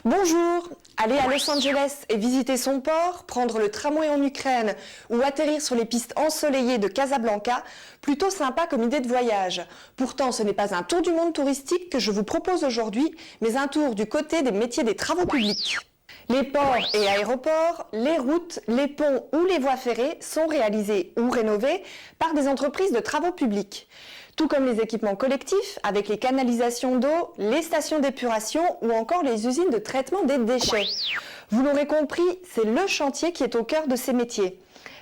Bonjour! Aller à Los Angeles et visiter son port, prendre le tramway en Ukraine ou atterrir sur les pistes ensoleillées de Casablanca, plutôt sympa comme idée de voyage. Pourtant, ce n'est pas un tour du monde touristique que je vous propose aujourd'hui, mais un tour du côté des métiers des travaux publics. Les ports et aéroports, les routes, les ponts ou les voies ferrées sont réalisés ou rénovés par des entreprises de travaux publics. Tout comme les équipements collectifs, avec les canalisations d'eau, les stations d'épuration ou encore les usines de traitement des déchets. Vous l'aurez compris, c'est le chantier qui est au cœur de ces métiers.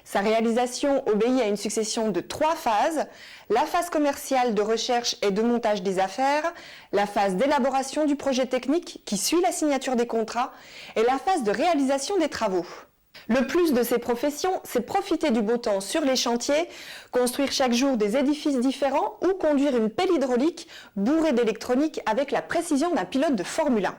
Sa réalisation obéit à une succession de 3 phases. La phase commerciale de recherche et de montage des affaires, la phase d'élaboration du projet technique qui suit la signature des contrats et la phase de réalisation des travaux. Le plus de ces professions, c'est profiter du beau temps sur les chantiers, construire chaque jour des édifices différents ou conduire une pelle hydraulique bourrée d'électronique avec la précision d'un pilote de Formule 1.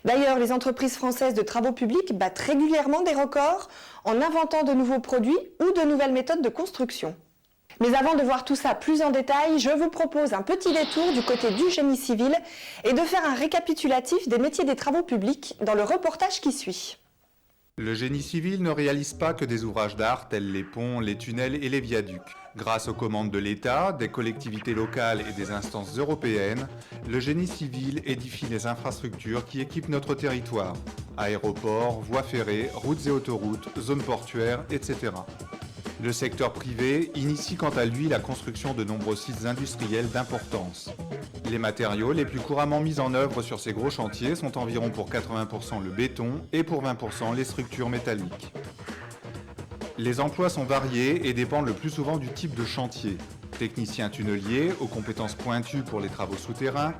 D'ailleurs, les entreprises françaises de travaux publics battent régulièrement des records en inventant de nouveaux produits ou de nouvelles méthodes de construction. Mais avant de voir tout ça plus en détail, je vous propose un petit détour du côté du génie civil et de faire un récapitulatif des métiers des travaux publics dans le reportage qui suit. Le génie civil ne réalise pas que des ouvrages d'art tels les ponts, les tunnels et les viaducs. Grâce aux commandes de l'État, des collectivités locales et des instances européennes, le génie civil édifie les infrastructures qui équipent notre territoire. Aéroports, voies ferrées, routes et autoroutes, zones portuaires, etc. Le secteur privé initie quant à lui la construction de nombreux sites industriels d'importance. Les matériaux les plus couramment mis en œuvre sur ces gros chantiers sont environ pour 80% le béton et pour 20% les structures métalliques. Les emplois sont variés et dépendent le plus souvent du type de chantier. Techniciens tunneliers aux compétences pointues pour les travaux souterrains,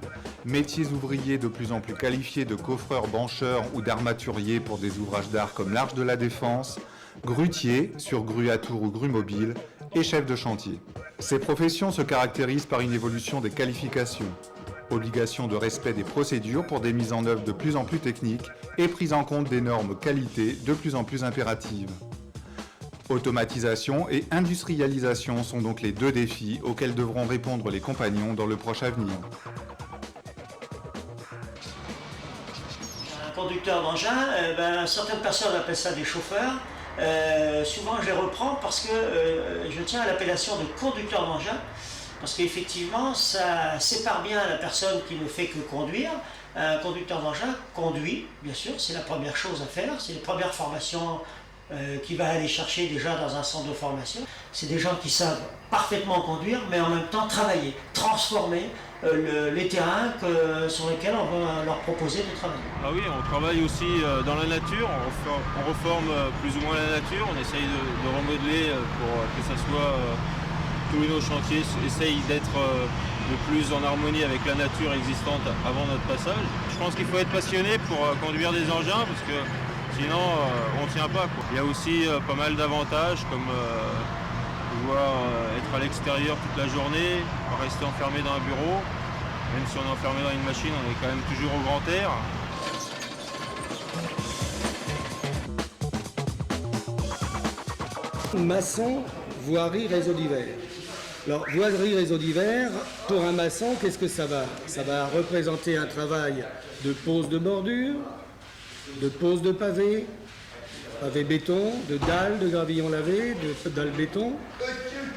métiers ouvriers de plus en plus qualifiés de coffreurs, bancheurs ou d'armaturiers pour des ouvrages d'art comme l'Arche de la Défense, grutiers sur grue à tour ou grue mobile et chefs de chantier. Ces professions se caractérisent par une évolution des qualifications, obligation de respect des procédures pour des mises en œuvre de plus en plus techniques et prise en compte des normes qualité de plus en plus impératives. Automatisation et industrialisation sont donc les 2 défis auxquels devront répondre les compagnons dans le proche avenir. Un conducteur d'engin, certaines personnes appellent ça des chauffeurs. Souvent je les reprends parce que je tiens à l'appellation de conducteur d'engin, parce qu'effectivement ça sépare bien la personne qui ne fait que conduire. Un conducteur d'engin conduit, bien sûr, c'est la première chose à faire, c'est les premières formations qu'il va aller chercher déjà dans un centre de formation. C'est des gens qui savent parfaitement conduire, mais en même temps travailler, transformer les terrains sur lesquels on va leur proposer de travailler. Ah oui, on travaille aussi dans la nature, on reforme plus ou moins la nature, on essaye de remodeler pour que ça soit, tous nos chantiers essayent d'être le plus en harmonie avec la nature existante avant notre passage. Je pense qu'il faut être passionné pour conduire des engins parce que sinon on ne tient pas, quoi. Il y a aussi pas mal d'avantages comme pouvoir être à l'extérieur toute la journée, pas rester enfermé dans un bureau. Même si on est enfermé dans une machine, on est quand même toujours au grand air. Maçon, voirie, réseau divers. Alors, voirie, réseau divers, pour un maçon, qu'est-ce que ça va? Ça va représenter un travail de pose de bordure, de pose de pavé, pavé béton, de dalles, de gravillon lavé, de dalles béton.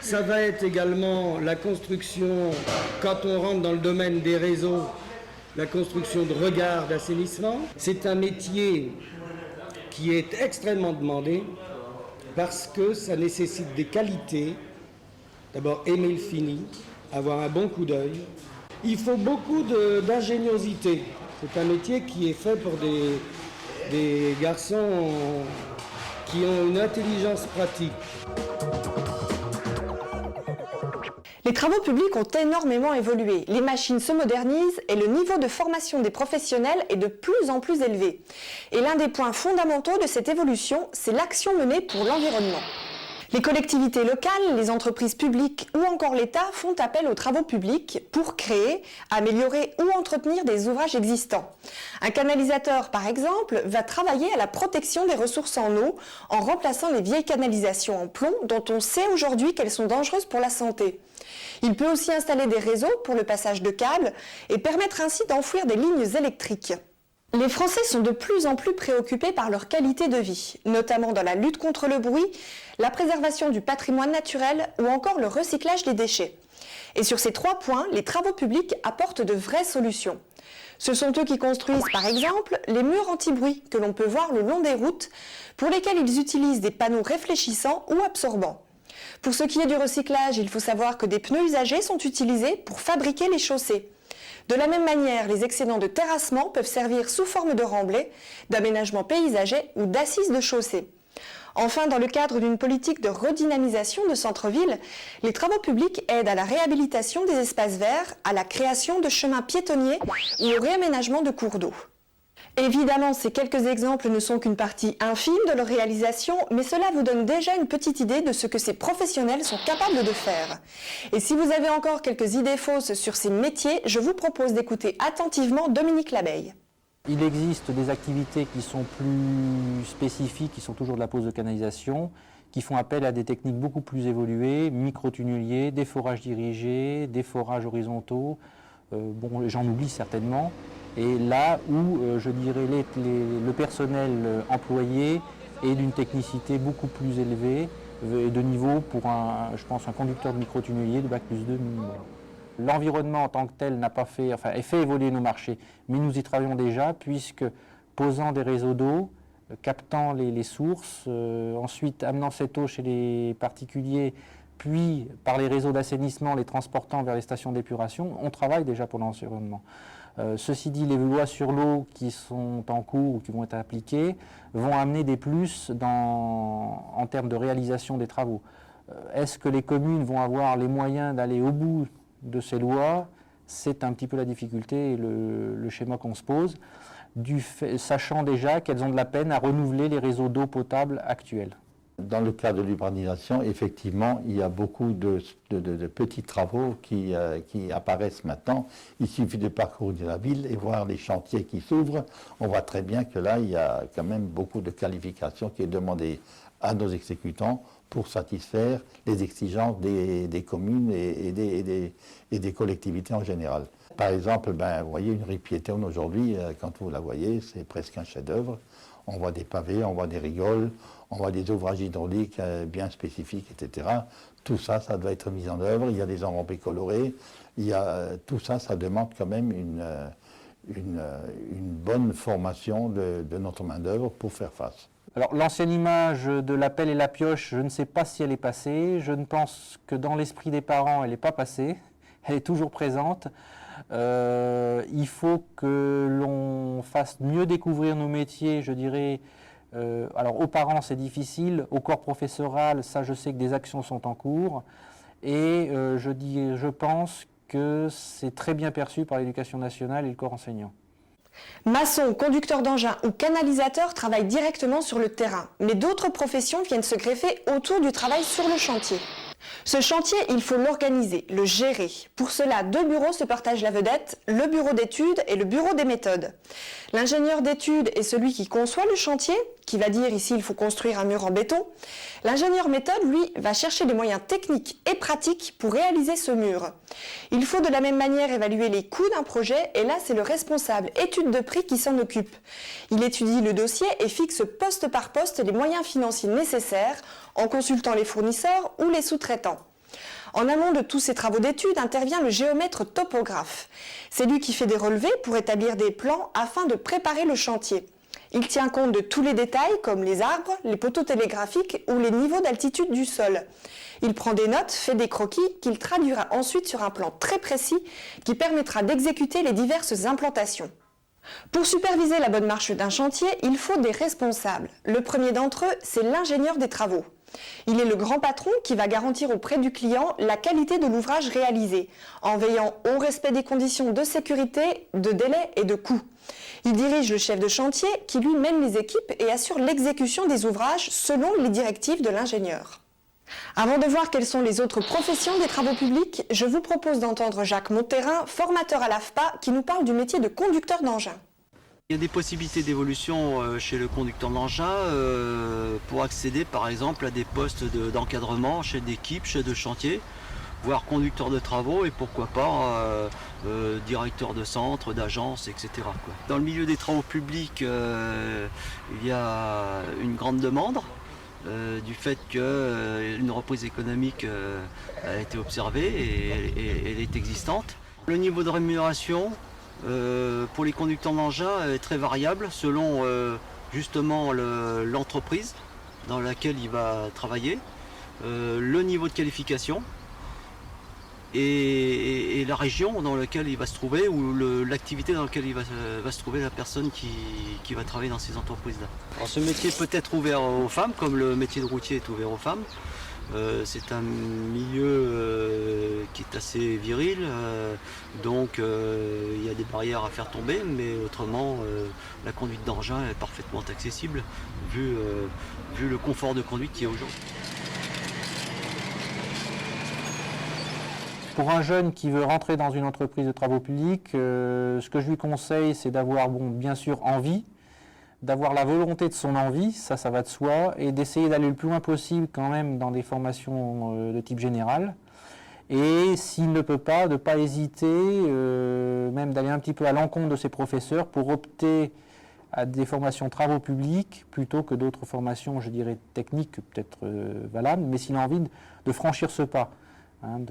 Ça va être également la construction, quand on rentre dans le domaine des réseaux, la construction de regards d'assainissement. C'est un métier qui est extrêmement demandé parce que ça nécessite des qualités. D'abord, aimer le fini, avoir un bon coup d'œil. Il faut beaucoup d'ingéniosité. C'est un métier qui est fait pour des garçons qui ont une intelligence pratique. Les travaux publics ont énormément évolué, les machines se modernisent et le niveau de formation des professionnels est de plus en plus élevé. Et l'un des points fondamentaux de cette évolution, c'est l'action menée pour l'environnement. Les collectivités locales, les entreprises publiques ou encore l'État font appel aux travaux publics pour créer, améliorer ou entretenir des ouvrages existants. Un canalisateur, par exemple, va travailler à la protection des ressources en eau en remplaçant les vieilles canalisations en plomb dont on sait aujourd'hui qu'elles sont dangereuses pour la santé. Il peut aussi installer des réseaux pour le passage de câbles et permettre ainsi d'enfouir des lignes électriques. Les Français sont de plus en plus préoccupés par leur qualité de vie, notamment dans la lutte contre le bruit, la préservation du patrimoine naturel ou encore le recyclage des déchets. Et sur ces 3 points, les travaux publics apportent de vraies solutions. Ce sont eux qui construisent par exemple les murs anti-bruit que l'on peut voir le long des routes, pour lesquels ils utilisent des panneaux réfléchissants ou absorbants. Pour ce qui est du recyclage, il faut savoir que des pneus usagés sont utilisés pour fabriquer les chaussées. De la même manière, les excédents de terrassement peuvent servir sous forme de remblais, d'aménagement paysager ou d'assises de chaussée. Enfin, dans le cadre d'une politique de redynamisation de centre-ville, les travaux publics aident à la réhabilitation des espaces verts, à la création de chemins piétonniers ou au réaménagement de cours d'eau. Évidemment, ces quelques exemples ne sont qu'une partie infime de leur réalisation, mais cela vous donne déjà une petite idée de ce que ces professionnels sont capables de faire. Et si vous avez encore quelques idées fausses sur ces métiers, je vous propose d'écouter attentivement Dominique Labeille. Il existe des activités qui sont plus spécifiques, qui sont toujours de la pose de canalisation, qui font appel à des techniques beaucoup plus évoluées, micro-tunneliers, des forages dirigés, des forages horizontaux, j'en oublie certainement. Et là où, je dirais, le personnel employé est d'une technicité beaucoup plus élevée et de niveau pour, je pense, un conducteur de micro-tunnelier de Bac+2 minimum. L'environnement en tant que tel n'a pas fait, fait évoluer nos marchés, mais nous y travaillons déjà puisque posant des réseaux d'eau, captant les sources, ensuite amenant cette eau chez les particuliers, puis par les réseaux d'assainissement, les transportant vers les stations d'épuration, on travaille déjà pour l'environnement. Ceci dit, les lois sur l'eau qui sont en cours ou qui vont être appliquées vont amener des plus en termes de réalisation des travaux. Est-ce que les communes vont avoir les moyens d'aller au bout de ces lois? C'est un petit peu la difficulté et le schéma qu'on se pose, sachant déjà qu'elles ont de la peine à renouveler les réseaux d'eau potable actuels. Dans le cadre de l'urbanisation, effectivement, il y a beaucoup de petits travaux qui apparaissent maintenant. Il suffit de parcourir la ville et voir les chantiers qui s'ouvrent. On voit très bien que là, il y a quand même beaucoup de qualification qui est demandée à nos exécutants pour satisfaire les exigences des communes et des collectivités en général. Par exemple, vous voyez une rue piétonne aujourd'hui, quand vous la voyez, c'est presque un chef-d'œuvre. On voit des pavés, on voit des rigoles, on voit des ouvrages hydrauliques bien spécifiques, etc. Tout ça, ça doit être mis en œuvre. Il y a des enrobés colorés. Tout ça, ça demande quand même une bonne formation de notre main-d'œuvre pour faire face. Alors l'ancienne image de la pelle et la pioche, je ne sais pas si elle est passée. Je ne pense que dans l'esprit des parents, elle n'est pas passée. Elle est toujours présente. Il faut que l'on fasse mieux découvrir nos métiers, je dirais. Alors aux parents c'est difficile, au corps professoral, ça je sais que des actions sont en cours. Et je pense que c'est très bien perçu par l'éducation nationale et le corps enseignant. Maçons, conducteurs d'engins ou canalisateurs travaillent directement sur le terrain, mais d'autres professions viennent se greffer autour du travail sur le chantier. Ce chantier, il faut l'organiser, le gérer. Pour cela, 2 bureaux se partagent la vedette, le bureau d'études et le bureau des méthodes. L'ingénieur d'études est celui qui conçoit le chantier, qui va dire ici il faut construire un mur en béton. L'ingénieur méthode, lui, va chercher des moyens techniques et pratiques pour réaliser ce mur. Il faut de la même manière évaluer les coûts d'un projet et là c'est le responsable étude de prix qui s'en occupe. Il étudie le dossier et fixe poste par poste les moyens financiers nécessaires en consultant les fournisseurs ou les sous-traitants. En amont de tous ces travaux d'études intervient le géomètre topographe. C'est lui qui fait des relevés pour établir des plans afin de préparer le chantier. Il tient compte de tous les détails comme les arbres, les poteaux télégraphiques ou les niveaux d'altitude du sol. Il prend des notes, fait des croquis qu'il traduira ensuite sur un plan très précis qui permettra d'exécuter les diverses implantations. Pour superviser la bonne marche d'un chantier, il faut des responsables. Le premier d'entre eux, c'est l'ingénieur des travaux. Il est le grand patron qui va garantir auprès du client la qualité de l'ouvrage réalisé, en veillant au respect des conditions de sécurité, de délai et de coût. Il dirige le chef de chantier qui lui mène les équipes et assure l'exécution des ouvrages selon les directives de l'ingénieur. Avant de voir quelles sont les autres professions des travaux publics, je vous propose d'entendre Jacques Monterrin, formateur à l'AFPA, qui nous parle du métier de conducteur d'engin. Il y a des possibilités d'évolution chez le conducteur d'engin pour accéder par exemple à des postes d'encadrement, chef d'équipe, chef de chantier, voire conducteur de travaux et pourquoi pas directeur de centre, d'agence, etc. quoi. Dans le milieu des travaux publics, il y a une grande demande du fait qu'une reprise économique a été observée et elle est existante. Le niveau de rémunération pour les conducteurs d'engins est très variable selon justement l'entreprise dans laquelle il va travailler, le niveau de qualification et la région dans laquelle il va se trouver ou l'activité dans laquelle il va se trouver la personne qui va travailler dans ces entreprises-là. Alors ce métier peut être ouvert aux femmes, comme le métier de routier est ouvert aux femmes. C'est un milieu qui est assez viril, donc il y a des barrières à faire tomber, mais autrement la conduite d'engin est parfaitement accessible vu le confort de conduite qu'il y a aujourd'hui. Pour un jeune qui veut rentrer dans une entreprise de travaux publics, ce que je lui conseille, c'est d'avoir bien sûr envie, d'avoir la volonté de son envie, ça va de soi, et d'essayer d'aller le plus loin possible quand même dans des formations de type général. Et s'il ne peut pas, de ne pas hésiter, même d'aller un petit peu à l'encontre de ses professeurs pour opter à des formations travaux publics plutôt que d'autres formations, je dirais, techniques, peut-être valables, mais s'il a envie de franchir ce pas, hein,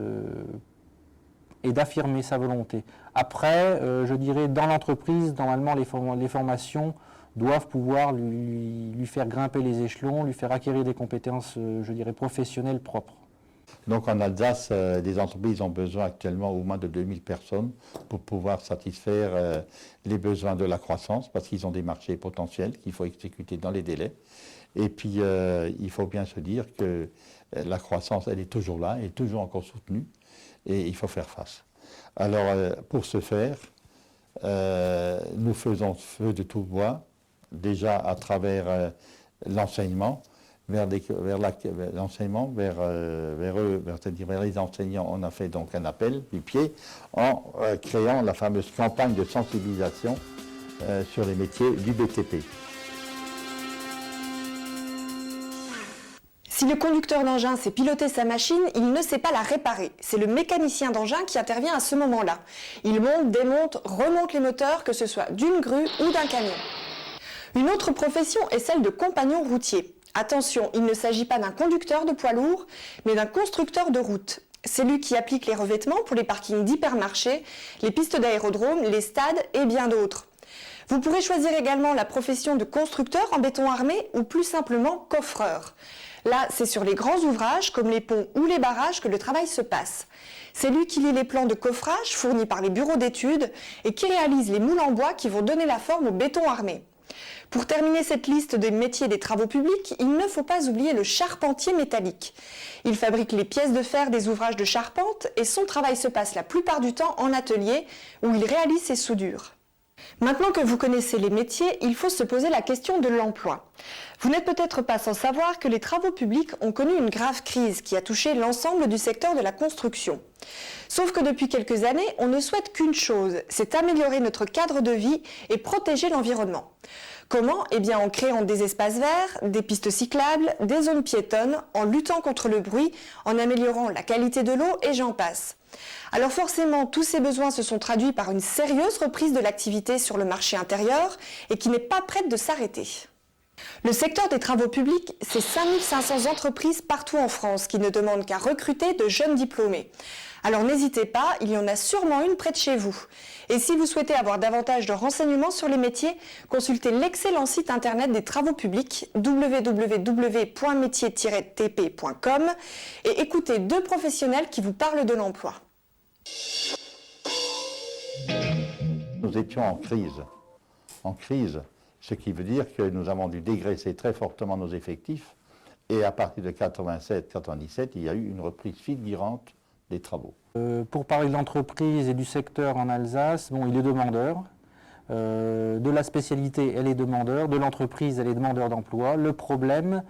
et d'affirmer sa volonté. Après, je dirais, dans l'entreprise, normalement, les formations doivent pouvoir lui faire grimper les échelons, lui faire acquérir des compétences, je dirais, professionnelles propres. Donc en Alsace, les entreprises ont besoin actuellement au moins de 2000 personnes pour pouvoir satisfaire les besoins de la croissance, parce qu'ils ont des marchés potentiels qu'il faut exécuter dans les délais. Et puis il faut bien se dire que la croissance, elle est toujours là, elle est toujours encore soutenue, et il faut faire face. Alors pour ce faire, nous faisons feu de tout bois, déjà à travers l'enseignement, vers l'enseignement, c'est-à-dire vers les enseignants. On a fait donc un appel du pied en créant la fameuse campagne de sensibilisation sur les métiers du BTP. Si le conducteur d'engin sait piloter sa machine, il ne sait pas la réparer. C'est le mécanicien d'engin qui intervient à ce moment-là. Il monte, démonte, remonte les moteurs, que ce soit d'une grue ou d'un camion. Une autre profession est celle de compagnon routier. Attention, il ne s'agit pas d'un conducteur de poids lourd, mais d'un constructeur de route. C'est lui qui applique les revêtements pour les parkings d'hypermarchés, les pistes d'aérodrome, les stades et bien d'autres. Vous pourrez choisir également la profession de constructeur en béton armé ou plus simplement coffreur. Là, c'est sur les grands ouvrages comme les ponts ou les barrages que le travail se passe. C'est lui qui lit les plans de coffrage fournis par les bureaux d'études et qui réalise les moules en bois qui vont donner la forme au béton armé. Pour terminer cette liste des métiers des travaux publics, il ne faut pas oublier le charpentier métallique. Il fabrique les pièces de fer des ouvrages de charpente et son travail se passe la plupart du temps en atelier où il réalise ses soudures. Maintenant que vous connaissez les métiers, il faut se poser la question de l'emploi. Vous n'êtes peut-être pas sans savoir que les travaux publics ont connu une grave crise qui a touché l'ensemble du secteur de la construction. Sauf que depuis quelques années, on ne souhaite qu'une chose, c'est améliorer notre cadre de vie et protéger l'environnement. Comment ? Eh bien en créant des espaces verts, des pistes cyclables, des zones piétonnes, en luttant contre le bruit, en améliorant la qualité de l'eau et j'en passe. Alors forcément, tous ces besoins se sont traduits par une sérieuse reprise de l'activité sur le marché intérieur et qui n'est pas prête de s'arrêter. Le secteur des travaux publics, c'est 5500 entreprises partout en France qui ne demandent qu'à recruter de jeunes diplômés. Alors n'hésitez pas, il y en a sûrement une près de chez vous. Et si vous souhaitez avoir davantage de renseignements sur les métiers, consultez l'excellent site internet des travaux publics www.métier-tp.com et écoutez deux professionnels qui vous parlent de l'emploi. Nous étions en crise, ce qui veut dire que nous avons dû dégraisser très fortement nos effectifs et à partir de 87-97, il y a eu une reprise fulgurante des travaux. Pour parler de l'entreprise et du secteur en Alsace, il est demandeur. De la spécialité, elle est demandeur. De l'entreprise, elle est demandeur d'emploi. Le problème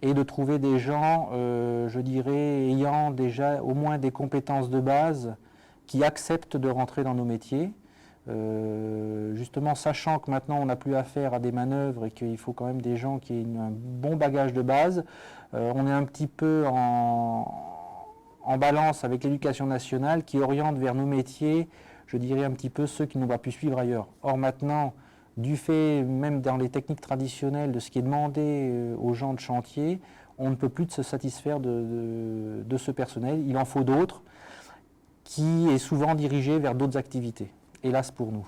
est de trouver des gens, je dirais, ayant déjà au moins des compétences de base qui acceptent de rentrer dans nos métiers. Justement, sachant que maintenant on n'a plus affaire à des manœuvres et qu'il faut quand même des gens qui aient un bon bagage de base, on est un petit peu en en balance avec l'éducation nationale qui oriente vers nos métiers, je dirais un petit peu ceux qui n'ont pas pu suivre ailleurs. Or maintenant, du fait, même dans les techniques traditionnelles, de ce qui est demandé aux gens de chantier, on ne peut plus se satisfaire de ce personnel. Il en faut d'autres qui est souvent dirigé vers d'autres activités, hélas pour nous.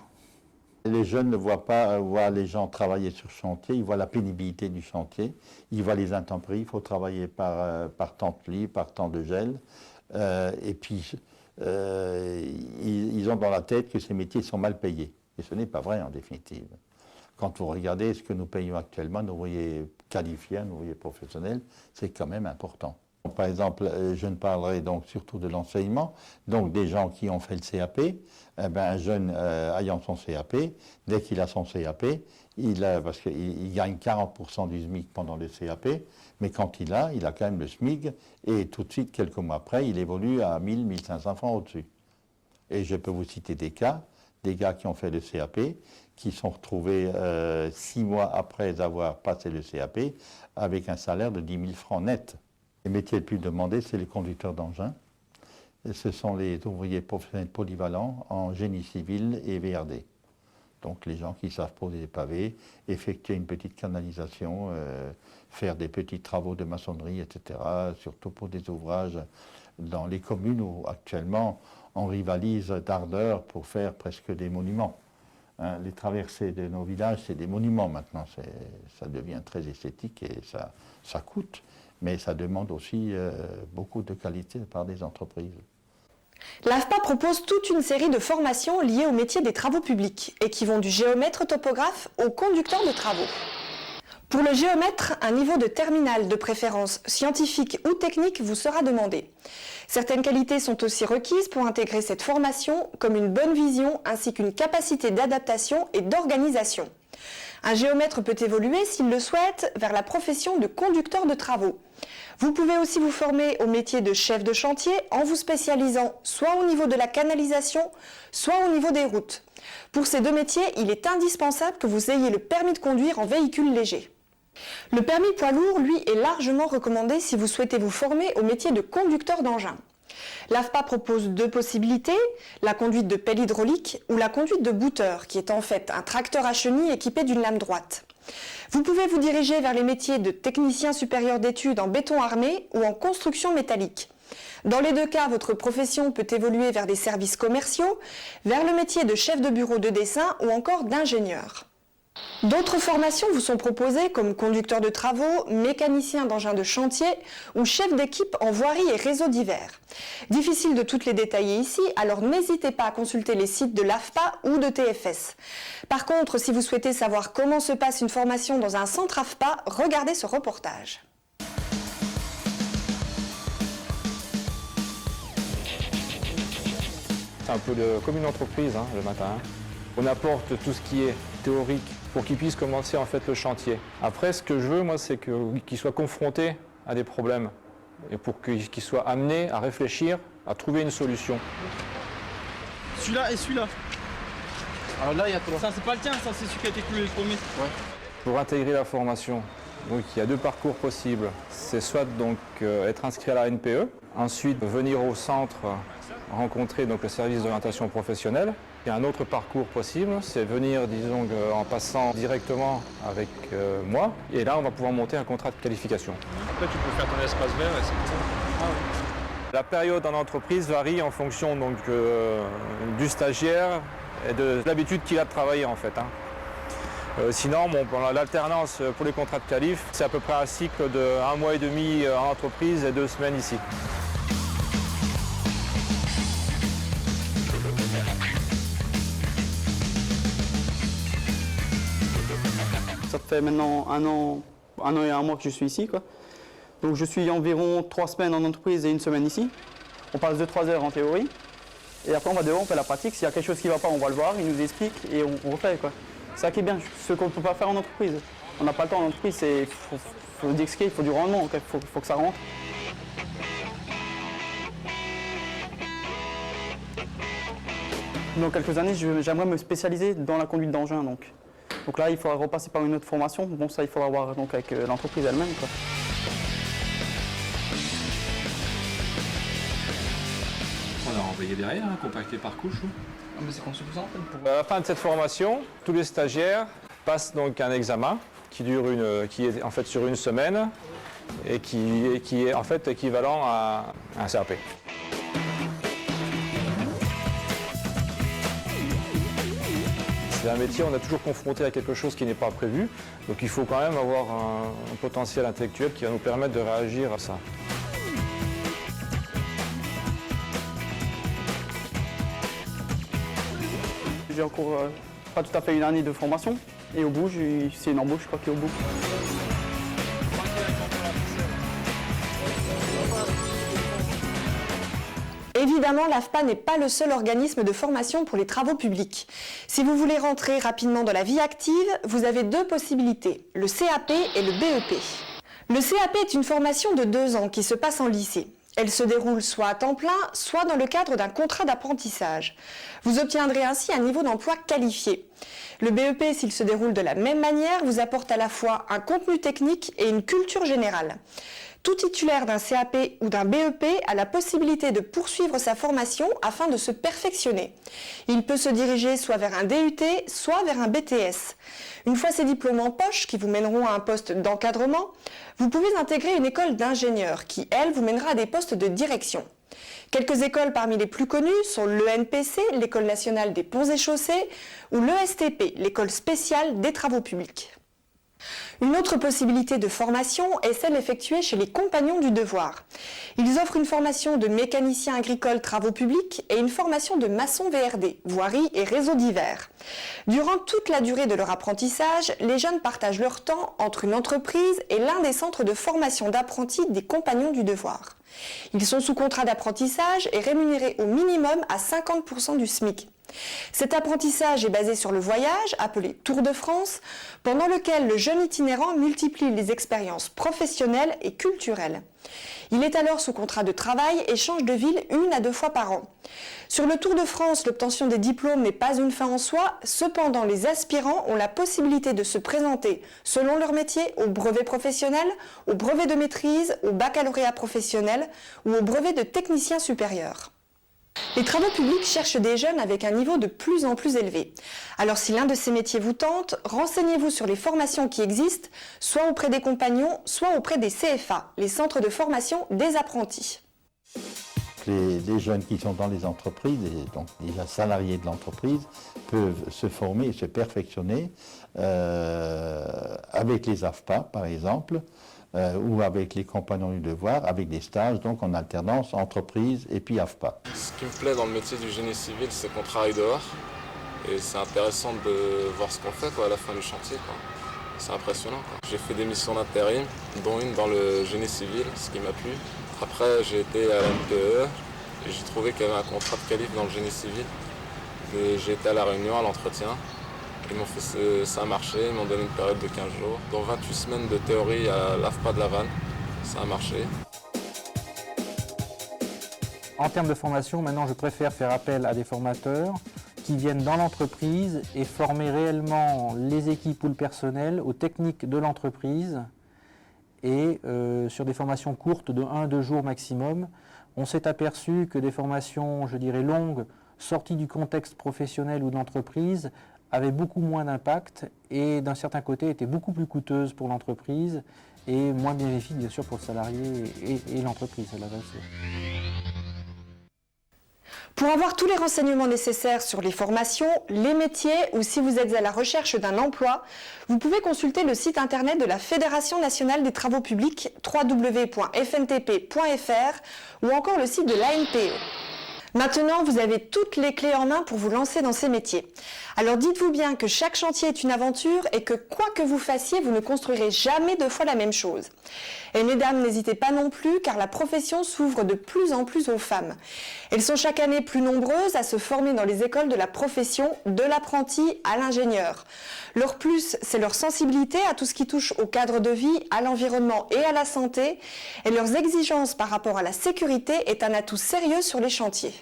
Les jeunes ne voient pas les gens travailler sur chantier, ils voient la pénibilité du chantier, ils voient les intempéries, il faut travailler par temps de pluie, par temps de gel, et puis ils ont dans la tête que ces métiers sont mal payés. Et ce n'est pas vrai en définitive. Quand vous regardez ce que nous payons actuellement, nos ouvriers qualifiés, nos ouvriers professionnels, c'est quand même important. Par exemple, je ne parlerai donc surtout de l'enseignement, donc des gens qui ont fait le CAP, un jeune ayant son CAP, dès qu'il a son CAP, parce qu'il gagne 40% du SMIC pendant le CAP, mais quand il a quand même le SMIC, et tout de suite, quelques mois après, il évolue à 1000, 1500 francs au-dessus. Et je peux vous citer des gars qui ont fait le CAP, qui sont retrouvés 6 mois après avoir passé le CAP, avec un salaire de 10 000 francs net. Les métiers les plus demandés, c'est les conducteurs d'engins. Ce sont les ouvriers professionnels polyvalents en génie civil et VRD. Donc les gens qui savent poser des pavés, effectuer une petite canalisation, faire des petits travaux de maçonnerie, etc. Surtout pour des ouvrages dans les communes où actuellement on rivalise d'ardeur pour faire presque des monuments. Hein, les traversées de nos villages, c'est des monuments maintenant. Ça devient très esthétique et ça coûte. Mais ça demande aussi beaucoup de qualité par des entreprises. L'AFPA propose toute une série de formations liées au métier des travaux publics et qui vont du géomètre topographe au conducteur de travaux. Pour le géomètre, un niveau de terminale, de préférence scientifique ou technique, vous sera demandé. Certaines qualités sont aussi requises pour intégrer cette formation, comme une bonne vision ainsi qu'une capacité d'adaptation et d'organisation. Un géomètre peut évoluer, s'il le souhaite, vers la profession de conducteur de travaux. Vous pouvez aussi vous former au métier de chef de chantier en vous spécialisant soit au niveau de la canalisation, soit au niveau des routes. Pour ces deux métiers, il est indispensable que vous ayez le permis de conduire en véhicule léger. Le permis poids lourd, lui, est largement recommandé si vous souhaitez vous former au métier de conducteur d'engin. L'AFPA propose deux possibilités, la conduite de pelle hydraulique ou la conduite de booter, qui est en fait un tracteur à chenilles équipé d'une lame droite. Vous pouvez vous diriger vers les métiers de technicien supérieur d'études en béton armé ou en construction métallique. Dans les deux cas, votre profession peut évoluer vers des services commerciaux, vers le métier de chef de bureau de dessin ou encore d'ingénieur. D'autres formations vous sont proposées comme conducteur de travaux, mécanicien d'engins de chantier ou chef d'équipe en voirie et réseaux divers. Difficile de toutes les détailler ici, alors n'hésitez pas à consulter les sites de l'AFPA ou de TFS. Par contre, si vous souhaitez savoir comment se passe une formation dans un centre AFPA, regardez ce reportage. C'est un peu comme une entreprise le matin. On apporte tout ce qui est théorique pour qu'ils puissent commencer en fait le chantier. Après, ce que je veux, moi, c'est qu'ils soient confrontés à des problèmes et pour qu'ils soient amenés à réfléchir, à trouver une solution. Celui-là et celui-là. Alors là, il y a trois. Ça, c'est pas le tien, ça, c'est celui qui a été cloué le premier. Ouais. Pour intégrer la formation, donc, il y a deux parcours possibles. C'est soit donc être inscrit à la NPE, ensuite venir au centre rencontrer donc le service d'orientation professionnelle. Il y a un autre parcours possible, c'est venir, disons, en passant directement avec moi. Et là, on va pouvoir monter un contrat de qualification. Après, tu peux faire ton espace vert et c'est tout. Ah oui. La période en entreprise varie en fonction donc, du stagiaire et de l'habitude qu'il a de travailler en fait. Sinon, pendant l'alternance pour les contrats de qualif, c'est à peu près un cycle de 1 mois et demi en entreprise et 2 semaines ici. Ça fait maintenant un an et un mois que je suis ici, quoi. Donc je suis environ 3 semaines en entreprise et 1 semaine ici. On passe 2-3 heures en théorie. Et après on va dehors, on fait la pratique. S'il y a quelque chose qui ne va pas, on va le voir, il nous explique et on refait, quoi. C'est ça qui est bien, ce qu'on ne peut pas faire en entreprise. On n'a pas le temps en entreprise, il faut disquer, il faut du rendement, il faut que ça rentre. Dans quelques années, j'aimerais me spécialiser dans la conduite d'engin. Donc là, il faudra repasser par une autre formation. Bon, ça, il faudra voir donc, avec l'entreprise elle-même, quoi. travailler derrière, hein, compacter par couche. Mais c'est suffisant en fait pour... À la fin de cette formation, tous les stagiaires passent donc un examen qui est en fait sur une semaine et qui est en fait équivalent à un CAP. C'est un métier, on est toujours confronté à quelque chose qui n'est pas prévu, donc il faut quand même avoir un potentiel intellectuel qui va nous permettre de réagir à ça. J'ai encore pas tout à fait une année de formation et au bout, c'est une embauche, je crois, qui est au bout. Évidemment, l'AFPA n'est pas le seul organisme de formation pour les travaux publics. Si vous voulez rentrer rapidement dans la vie active, vous avez deux possibilités, le CAP et le BEP. Le CAP est une formation de 2 ans qui se passe en lycée. Elle se déroule soit à temps plein, soit dans le cadre d'un contrat d'apprentissage. Vous obtiendrez ainsi un niveau d'emploi qualifié. Le BEP, s'il se déroule de la même manière, vous apporte à la fois un contenu technique et une culture générale. Tout titulaire d'un CAP ou d'un BEP a la possibilité de poursuivre sa formation afin de se perfectionner. Il peut se diriger soit vers un DUT, soit vers un BTS. Une fois ces diplômes en poche, qui vous mèneront à un poste d'encadrement, vous pouvez intégrer une école d'ingénieurs qui, elle, vous mènera à des postes de direction. Quelques écoles parmi les plus connues sont l'ENPC, l'École nationale des ponts et chaussées, ou l'ESTP, l'École spéciale des travaux publics. Une autre possibilité de formation est celle effectuée chez les Compagnons du Devoir. Ils offrent une formation de mécanicien agricole travaux publics et une formation de maçon VRD, voirie et réseaux divers. Durant toute la durée de leur apprentissage, les jeunes partagent leur temps entre une entreprise et l'un des centres de formation d'apprentis des Compagnons du Devoir. Ils sont sous contrat d'apprentissage et rémunérés au minimum à 50% du SMIC. Cet apprentissage est basé sur le voyage, appelé Tour de France, pendant lequel le jeune itinérant multiplie les expériences professionnelles et culturelles. Il est alors sous contrat de travail et change de ville 1 à 2 fois par an. Sur le Tour de France, l'obtention des diplômes n'est pas une fin en soi, cependant les aspirants ont la possibilité de se présenter selon leur métier au brevet professionnel, au brevet de maîtrise, au baccalauréat professionnel ou au brevet de technicien supérieur. Les travaux publics cherchent des jeunes avec un niveau de plus en plus élevé. Alors si l'un de ces métiers vous tente, renseignez-vous sur les formations qui existent, soit auprès des compagnons, soit auprès des CFA, les centres de formation des apprentis. Les jeunes qui sont dans les entreprises, et donc déjà salariés de l'entreprise, peuvent se former et se perfectionner avec les AFPA par exemple, ou avec les Compagnons du Devoir, avec des stages donc en alternance entreprise et puis AFPA. Ce qui me plaît dans le métier du génie civil, c'est qu'on travaille dehors et c'est intéressant de voir ce qu'on fait à la fin du chantier. C'est impressionnant. J'ai fait des missions d'intérim, dont une dans le génie civil, ce qui m'a plu. Après, j'ai été à la MPE et j'ai trouvé qu'il y avait un contrat de qualif dans le génie civil. J'ai été à la réunion, à l'entretien. Ils m'ont fait ça a marché, ils m'ont donné une période de 15 jours, dont 28 semaines de théorie à l'AFPA de Laval. Ça a marché. En termes de formation, maintenant je préfère faire appel à des formateurs qui viennent dans l'entreprise et former réellement les équipes ou le personnel aux techniques de l'entreprise. Et sur des formations courtes de 1 à 2 jours maximum, on s'est aperçu que des formations, je dirais longues, sorties du contexte professionnel ou de l'entreprise, avaient beaucoup moins d'impact et d'un certain côté étaient beaucoup plus coûteuses pour l'entreprise et moins bénéfiques bien sûr pour le salarié et l'entreprise à la base. Pour avoir tous les renseignements nécessaires sur les formations, les métiers ou si vous êtes à la recherche d'un emploi, vous pouvez consulter le site internet de la Fédération nationale des travaux publics www.fntp.fr ou encore le site de l'ANPE. Maintenant, vous avez toutes les clés en main pour vous lancer dans ces métiers. Alors dites-vous bien que chaque chantier est une aventure et que quoi que vous fassiez, vous ne construirez jamais 2 fois la même chose. Et mesdames, n'hésitez pas non plus car la profession s'ouvre de plus en plus aux femmes. Elles sont chaque année plus nombreuses à se former dans les écoles de la profession, de l'apprenti à l'ingénieur. Leur plus, c'est leur sensibilité à tout ce qui touche au cadre de vie, à l'environnement et à la santé. Et leurs exigences par rapport à la sécurité est un atout sérieux sur les chantiers.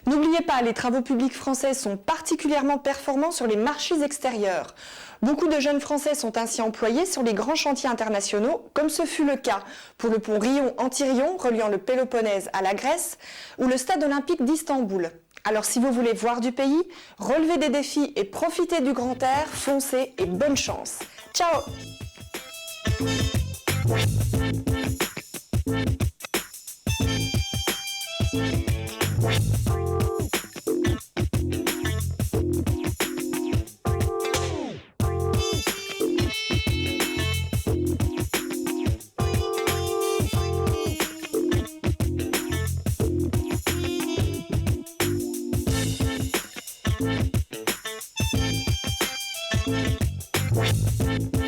N'oubliez pas, les travaux publics français sont particulièrement performants sur les marchés extérieurs. Beaucoup de jeunes Français sont ainsi employés sur les grands chantiers internationaux, comme ce fut le cas pour le pont Rion-Antirion reliant le Péloponnèse à la Grèce ou le stade olympique d'Istanbul. Alors si vous voulez voir du pays, relever des défis et profiter du grand air, foncez et bonne chance. Ciao! We'll be right back.